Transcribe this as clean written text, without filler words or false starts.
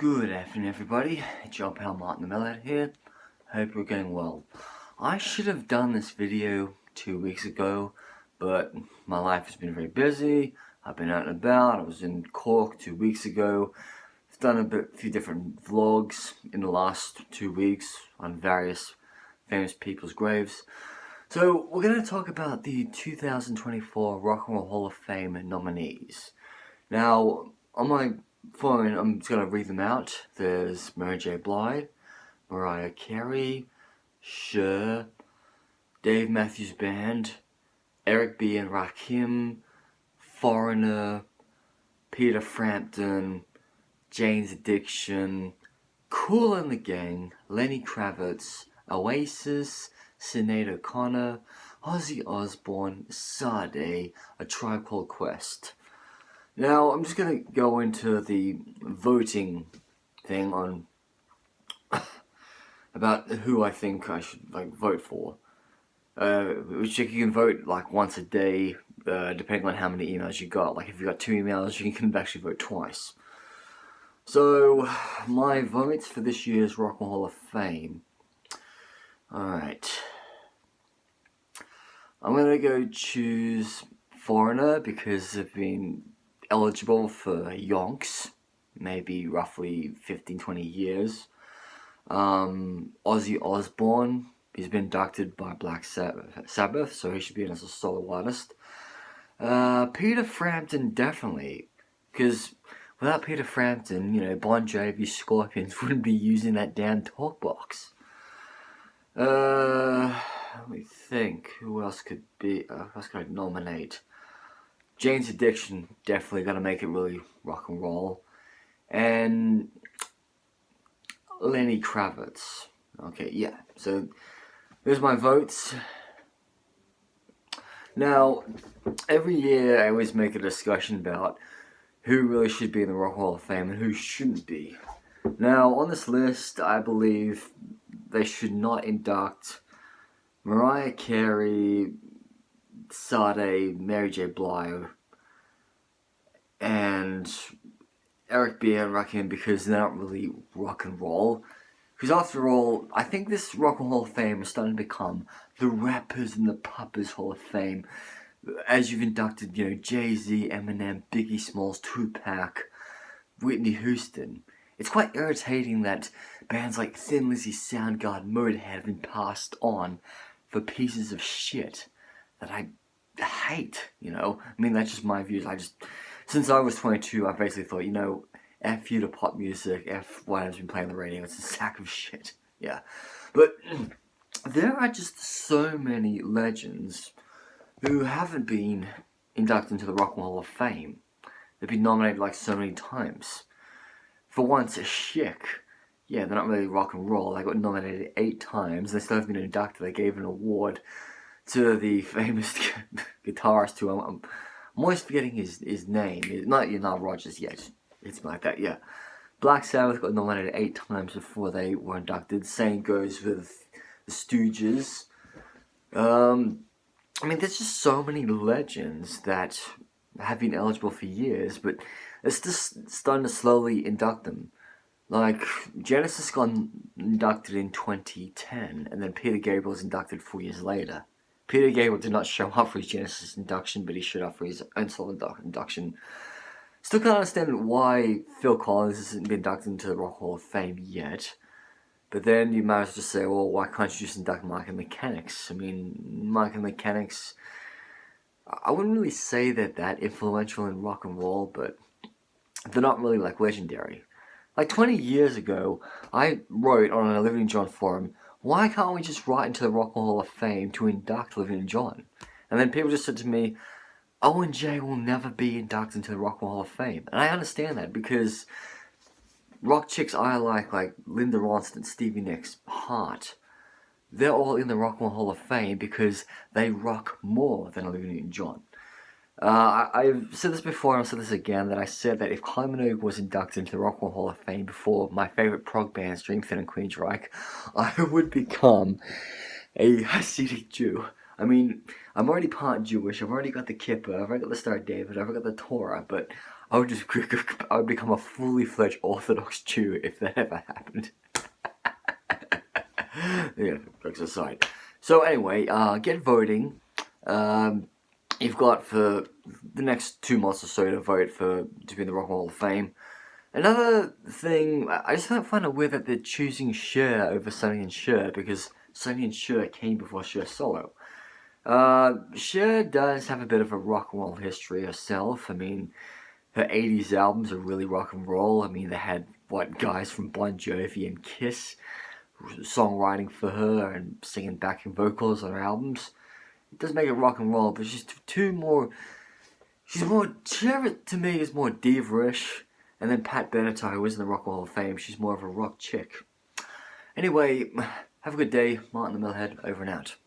Good afternoon, everybody. It's your pal Martin the Melody here. Hope you're going well. I should have done this video 2 weeks ago, but my life has been very busy. I've been out and about. I was in Cork 2 weeks ago. I've done a few different vlogs in the last 2 weeks on various famous people's graves. So we're going to talk about the 2024 Rock and Roll Hall of Fame nominees. Now, on my phone, I'm just going to read them out. There's Mary J. Blige, Mariah Carey, Cher, Dave Matthews Band, Eric B. and Rakim, Foreigner, Peter Frampton, Jane's Addiction, Kool and the Gang, Lenny Kravitz, Oasis, Sinead O'Connor, Ozzy Osbourne, Sade, A Tribe Called Quest. Now, I'm just going to go into the voting thing on about who I think I should vote for. Which you can vote once a day, depending on how many emails you got. Like if you got 2 emails, you can actually vote twice. So, my votes for this year's Rock and Roll Hall of Fame. Alright. I'm going to go choose Foreigner because they've been eligible for yonks, maybe roughly 15-20 years. Ozzy Osbourne, he's been inducted by Black Sabbath, so he should be in as a solo artist. Peter Frampton, definitely, because without Peter Frampton, Bon Jovi Scorpions wouldn't be using that damn talk box. Let me think, who else could I nominate? Jane's Addiction, definitely gonna make it really rock and roll. And Lenny Kravitz. Okay, yeah, so there's my votes. Now, every year I always make a discussion about who really should be in the Rock Hall of Fame and who shouldn't be. Now, on this list, I believe they should not induct Mariah Carey, Sade, Mary J. Blige, and Eric B. and Rakim because they're not really rock and roll. Because after all, I think this Rock and Roll Hall of Fame is starting to become the rappers and the poppers Hall of Fame. As you've inducted, Jay-Z, Eminem, Biggie Smalls, Tupac, Whitney Houston. It's quite irritating that bands like Thin Lizzy, Soundgarden, Motorhead have been passed on for pieces of shit that I hate, I mean, that's just my views. Since I was 22, I basically thought, F you to pop music, F what has been playing on the radio, it's a sack of shit, yeah. But there are just so many legends who haven't been inducted into the Rock and Roll Hall of Fame. They've been nominated so many times. For once, a Chic, yeah, they're not really rock and roll. They got nominated 8 times. They still haven't been inducted. They gave an award to the famous guitarist who I'm always forgetting his name. It's not Nile Rodgers yet. It's like that, yeah. Black Sabbath got nominated 8 times before they were inducted. Same goes with the Stooges. I mean, there's just so many legends that have been eligible for years, but it's just starting to slowly induct them. Like, Genesis got inducted in 2010, and then Peter Gabriel was inducted 4 years later. Peter Gabriel did not show up for his Genesis induction, but he showed up for his own solo induction. Still can't understand why Phil Collins hasn't been inducted into the Rock Hall of Fame yet. But then you might as well just say, well, why can't you just induct Mike and Mechanics? I mean, Mike and Mechanics, I wouldn't really say they're that influential in rock and roll, but they're not really legendary. 20 years ago, I wrote on an Olivia John forum, why can't we just write into the Rock and Roll Hall of Fame to induct Olivia John? And then people just said to me, Owen J will never be inducted into the Rock and Roll Hall of Fame. And I understand that because rock chicks I like Linda Ronstadt, Stevie Nicks, Hart, they're all in the Rock and Roll Hall of Fame because they rock more than Olivia Newton-John. I've said this before and I'll say this again, that I said that if Kylie Minogue was inducted into the Rock and Roll Hall of Fame before my favourite prog bands, Dream Theater and Queensryche, I would become a Hasidic Jew. I mean, I'm already part Jewish, I've already got the kippah, I've already got the Star of David, I've already got the Torah, but I would just I would become a fully fledged Orthodox Jew if that ever happened. Yeah, jokes aside. So anyway, get voting. You've got for the next 2 months or so to vote to be in the Rock and Roll Hall of Fame. Another thing, I just find it weird that they're choosing Cher over Sonny and Cher, because Sonny and Cher came before Cher solo. Cher does have a bit of a rock and roll history herself. I mean, her 80s albums are really rock and roll. I mean, they had, guys from Bon Jovi and Kiss songwriting for her and singing backing vocals on her albums. It does make it rock and roll, but she's Cher to me is more diva-ish. And then Pat Benatar, who is in the Rock and Roll Hall of Fame, she's more of a rock chick. Anyway, have a good day. Martin the Millhead, over and out.